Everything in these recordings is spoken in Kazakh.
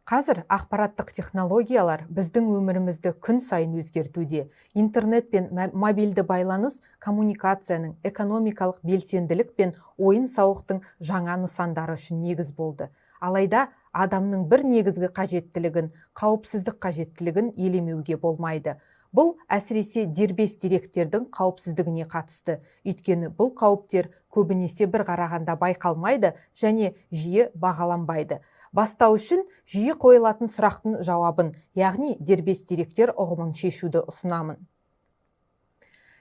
Қазір ақпараттық технологиялар біздің өмірімізді күн сайын өзгертуде. Интернет пен мобильді байланыс коммуникацияның, экономикалық белсенділік пен ойын-сауықтың жаңа нысандары үшін негіз болды. Алайда адамның бір негізгі қажеттілігін, қауіпсіздік қажеттілігін елемеуге болмайды. Бұл әсіресе дербес деректердің қауіпсіздігіне қатысты. Өйткені бұл қауіптер көбінесе бір қарағанда байқалмайды және жиі бағаланбайды. Бастау үшін жиі қойылатын сұрақтың жауабын, яғни дербес деректер ұғымын шешуді ұсынамын.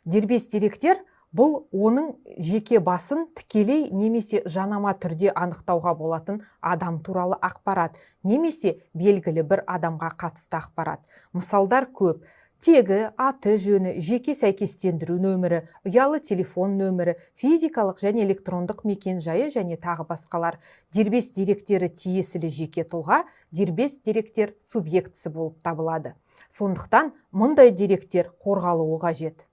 Дербес деректер бұл оның жеке басын тікелей немесе жанама түрде анықтауға болатын адам туралы ақпарат, немесе белгілі бір адамға қатысты ақпарат. Мысалдар көп. Тегі, аты жөні, жеке сәйкестендіру нөмірі, ұялы телефон нөмірі, физикалық және электрондық мекен жайы және тағы басқалар. Дербес деректері тиесілі жеке тұлға, дербес деректер субъектісі болып табылады. Сондықтан мұндай деректер қорғалуы қажет.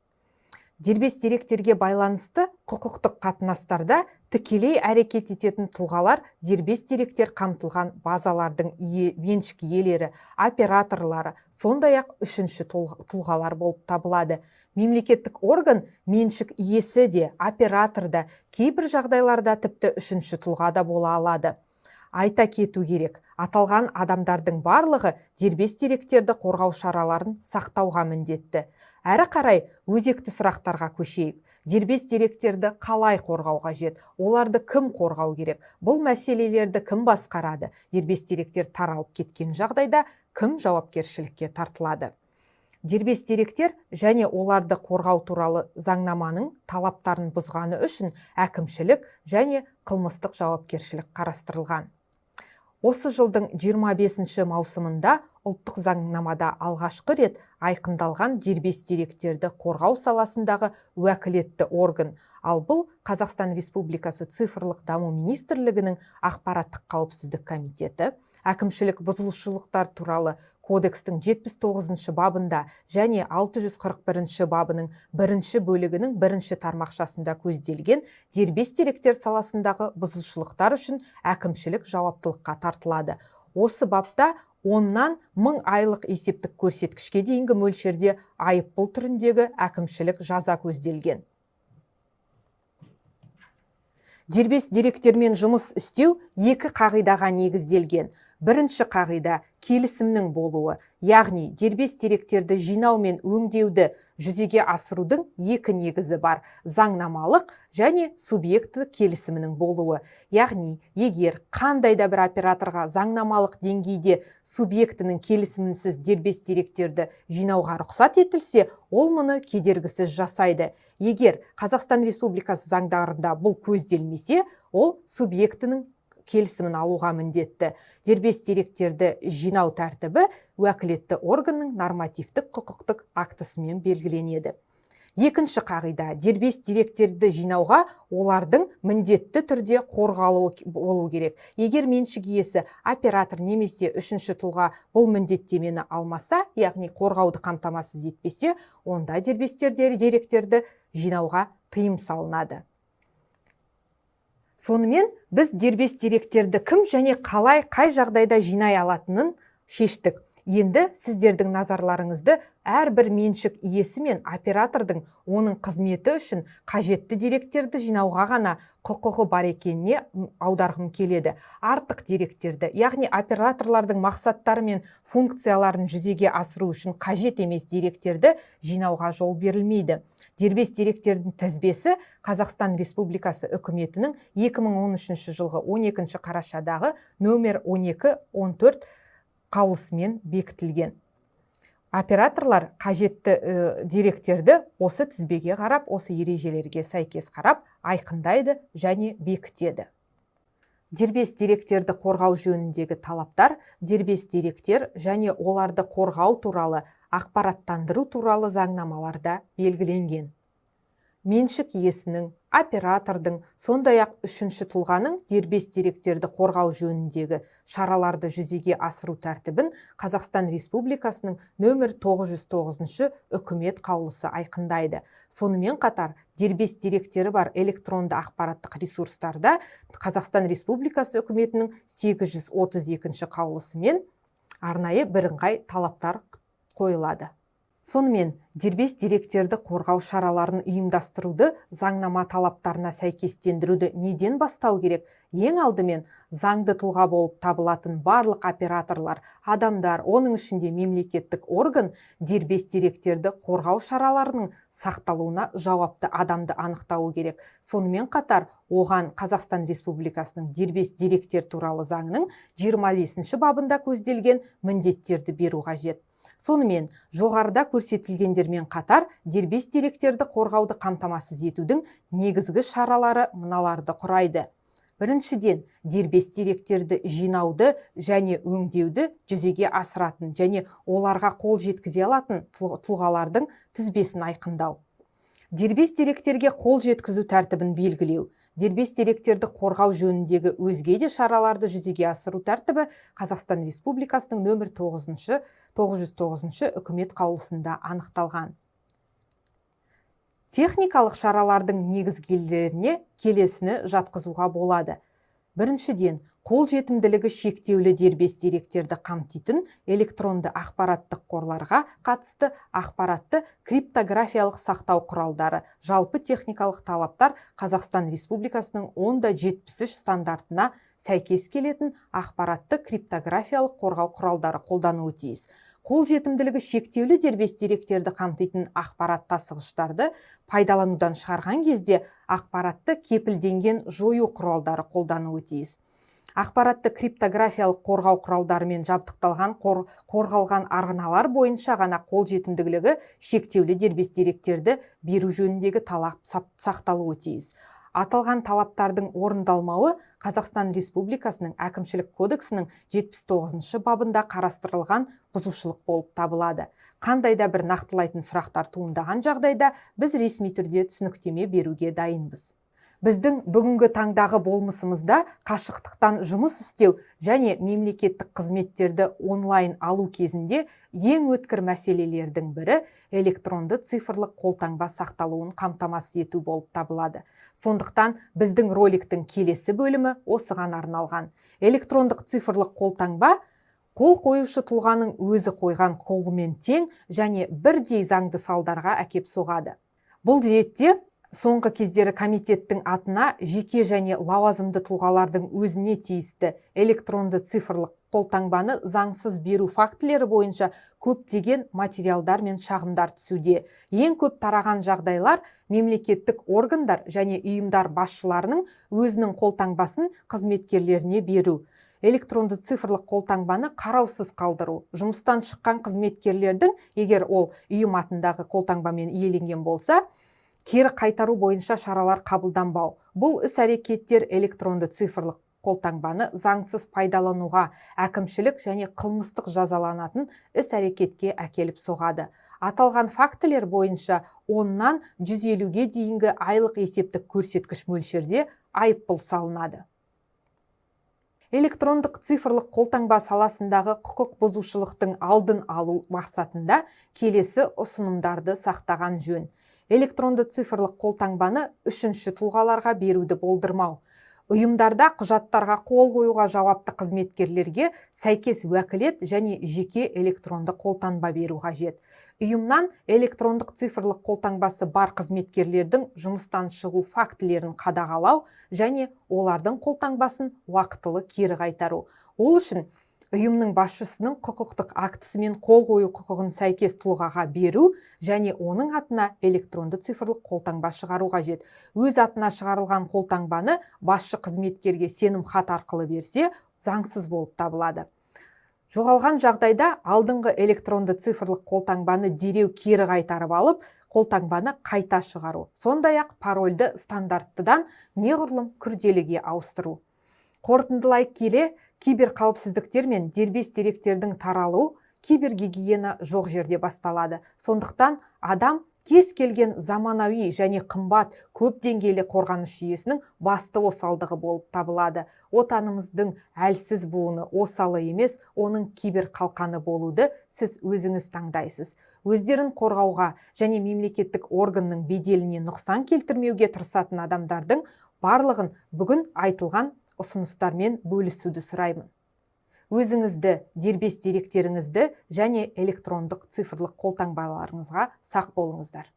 Дербес деректерге байланысты құқықтық қатынастарда тікелей әрекет ететін тұлғалар дербес деректер қамтылған базалардың меншік иелері, операторлары, сондай-ақ үшінші тұлғалар болып табылады. Мемлекеттік орган меншік иесі де, оператор да, кейбір жағдайларда тіпті үшінші тұлға да бола алады. Айта кету керек, аталған адамдардың барлығы дербес деректерді қорғау шараларын сақтауға міндетті. Әрі қарай өзекті сұрақтарға көшейік. Дербес деректерді қалай қорғау қажет? Оларды кім қорғау керек? Бұл мәселелерді кім басқарады? Дербес деректер таралып кеткен жағдайда кім жауапкершілікке тартылады? Дербес деректер және оларды қорғау туралы заңнаманың талаптарын бұзғаны үшін әкімшілік және қылмыстық жауапкершілік қарастырылған. Осы жылдың 25 маусымында ұлттық заңнамада алғашқы рет айқындалған дербес деректерді қорғау саласындағы уәкілетті орган, ал бұл Қазақстан Республикасы цифрлық даму министрлігінің ақпараттық қауіпсіздік комитеті, әкімшілік бұзушылықтар туралы кодекстің 79 бабында және 641 бабының 1 бөлігінің 1 тармақшасында көзделген дербес деректер саласындағы бұзушылықтар үшін әкімшілік жауаптылыққа тартылады. Осы бапта 10-нан 1000 айлық есептік көрсеткішке дейінгі мөлшерде айыппұл түріндегі әкімшілік жаза көзделген. Дербес деректермен жұмыс істеу екі қағидаға негізделген. Бірінші қағида келісімнің болуы, яғни дербес деректерді жинау мен өңдеуді жүзеге асырудың екі негізі бар: заңнамалық және субъекті келісімінің болуы. Яғни, егер қандай да бір операторға заңнамалық деңгейде субъектінің келісімінсіз дербес деректерді жинауға рұқсат етілсе, ол мұны кедергісіз жасайды. Егер Қазақстан Республикасы заңдарында бұл көзделмесе, ол субъектінің келісімін алуға міндетті. Дербес деректерді жинау тәртібі уәкілетті органның нормативтік құқықтық актісімен белгіленеді. Екінші қағида: дербес деректерді жинауға олардың міндетті түрде қорғалуы болу керек. Егер меншік иесі, оператор немесе үшінші тұлға бұл міндеттемені алмаса, яғни қорғауды қамтамасыз етпесе, онда дербес деректерді жинауға тыйым салынады. Сонымен біз дербес деректерді кім және қалай, қай жағдайда жинай алатынын шештік. Енді сіздердің назарларыңызды әрбір меншік иесі мен оператордың оның қызметі үшін қажетті деректерді жинауға ғана құқығы бар екеніне аударғым келеді. Артық деректерді, яғни операторлардың мақсаттары мен функцияларын жүзеге асыру үшін қажет емес деректерді жинауға жол берілмейді. Дербес деректердің тізбесі Қазақстан Республикасы үкіметінің 2013 жылғы 12 қарашадағы нөмір 12-14 қаулысымен бекітілген. Операторлар қажетті деректерді осы тізбеге қарап, осы ережелерге сәйкес қарап, айқындайды және бекітеді. Дербес деректерді қорғау жөніндегі талаптар дербес деректер және оларды қорғау туралы ақпараттандыру туралы заңнамаларда белгіленген. Меншік иесінің, оператордың, сондай-ақ үшінші тұлғаның дербес деректерді қорғау жөніндегі шараларды жүзеге асыру тәртібін Қазақстан Республикасының нөмір 909 үкімет қаулысы айқындайды. Сонымен қатар, дербес деректері бар электронды ақпараттық ресурстарда Қазақстан Республикасы үкіметінің 832 қаулысымен арнайы бірыңғай талаптар қойылады. Сонымен, дербес деректерді қорғау шараларын ұйымдастыруды заңнама талаптарына сәйкестендіруді неден бастау керек? Ең алдымен, заңды тұлға болып табылатын барлық операторлар, адамдар, оның ішінде мемлекеттік орган дербес деректерді қорғау шараларының сақталуына жауапты адамды анықтауы керек. Сонымен қатар, оған Қазақстан Республикасының дербес деректер туралы заңының 25 бабында көзделген міндеттерді беру қажет. Сонымен, жоғарыда көрсетілгендермен қатар дербес деректерді қорғауды қамтамасыз етудің негізгі шаралары мыналарды құрайды. Біріншіден, дербес деректерді жинауды және өңдеуді жүзеге асыратын және оларға қол жеткізе алатын тұлғалардың тізбесін айқындау. Дербес деректерге қол жеткізу тәртібін белгілеу. Дербес деректерді қорғау жөніндегі өзге де шараларды жүзеге асыру тәртібі Қазақстан Республикасының нөмір 909 үкімет қаулысында анықталған. Техникалық шаралардың негізгілеріне келесіні жатқызуға болады. Біріншіден, қолжетімділігі шектеулі дербес деректерді қамтитын электронды ақпараттық қорларға қатысты ақпаратты криптографиялық сақтау құралдары, жалпы техникалық талаптар Қазақстан Республикасының 10-73 стандартына сәйкес келетін ақпаратты криптографиялық қорғау құралдары қолдануы тиіс. Қолжетімділігі шектеулі дербес деректерді қамтитын ақпарат тасығыштарды пайдаланудан шығарған кезде ақпаратты кепілденген жою құралдары қолдануы тиіс. Ақпаратты криптографиялық қорғау құралдарымен жабдықталған қорғалған арналар бойынша ғана қолжетімділігі шектеулі дербес деректерді беру жөніндегі талап сақталуы тиіс. Аталған талаптардың орындалмауы Қазақстан Республикасының әкімшілік кодексінің 79 бабында қарастырылған бұзушылық болып табылады. Қандай да бір нақтылайтын сұрақтар туындаған жағдайда біз ресми түрде түсініктеме беруге дайынбыз. Біздің бүгінгі таңдағы болмысымызда қашықтықтан жұмыс істеу және мемлекеттік қызметтерді онлайн алу кезінде ең өткір мәселелердің бірі электронды цифрлық қолтаңба сақталуын қамтамасыз ету болып табылады. Сондықтан біздің роликтің келесі бөлімі осыған арналған. Электрондық цифрлық қолтаңба қол қоюшы тұлғаның өзі қойған қолымен тең және бірдей заңды салдарға әкеп соғады. Бұл ретте соңғы кездері комитеттің атына жеке және лауазымды тұлғалардың өзіне тиісті электронды цифрлық қолтаңбаны заңсыз беру фактілері бойынша көптеген материалдар мен шағымдар түсуде. Ең көп тараған жағдайлар мемлекеттік органдар және ұйымдар басшыларының өзінің қолтаңбасын қызметкерлеріне беру. Электронды цифрлық қолтаңбаны қараусыз қалдыру. Жұмыстан шыққан қызметкерлердің, егер ол ұйым атындағы қолтаңбамен иеленген болса, кері қайтару бойынша шаралар қабылданбау. Бұл іс-әрекеттер электронды цифрлық қолтаңбаны заңсыз пайдалануға, әкімшілік және қылмыстық жазаланатын іс-әрекетке әкеліп соғады. Аталған фактілер бойынша 10-нан 150-ге дейінгі айлық есептік көрсеткіш мөлшерде айыппұл салынады. Электрондық цифрлық қолтаңба саласындағы құқық бұзушылықтың алдын алу мақсатында келесі ұсынымдарды сақтаған жөн. Электронды цифрлық қолтаңбаны үшінші тұлғаларға беруді болдырмау. Ұйымдарда құжаттарға қол қоюға жауапты қызметкерлерге сәйкес уәкілет және жеке электронды қолтаңба беру қажет. Ұйымнан электрондық цифрлық қолтаңбасы бар қызметкерлердің жұмыстан шығу фактілерін қадағалау және олардың қолтаңбасын уақытылы кері қайтару. Ол үшін ұйымның басшысының құқықтық актісімен қол қою құқығын сәйкес тұлғаға беру және оның атына электронды цифрлық қолтаңба шығару қажет. Өз атына шығарылған қолтаңбаны басшы қызметкерге сенім хат арқылы берсе, заңсыз болып табылады. Жоғалған жағдайда алдыңғы электронды цифрлық қолтаңбаны дереу кері қайтарып алып, қолтаңбаны қайта шығару. Сондай-ақ парольді стандарттыдан неғұрлым күрделіге ауыстыру. Қорытындылай келе, киберқауіпсіздіктер мен дербес деректердің таралу, кибергигиена жоқ жерде басталады. Сондықтан адам кез келген заманауи және қымбат көп деңгейлі қорғаныс жүйесінің басты осалдығы болып табылады. Отанымыздың әлсіз буыны осалы емес, оның киберқалқаны болуды сіз өзіңіз таңдайсыз. Өздерін қорғауға және мемлекеттік органның беделіне нұқсан келтірмеуге тырысатын адамдардың барлығын бүгін айтылған ұсыныстармен бөлісуді сұраймын. өзіңізді, дербес деректеріңізді және электрондық цифрлық қолтаңбаларыңызға сақ болыңыздар.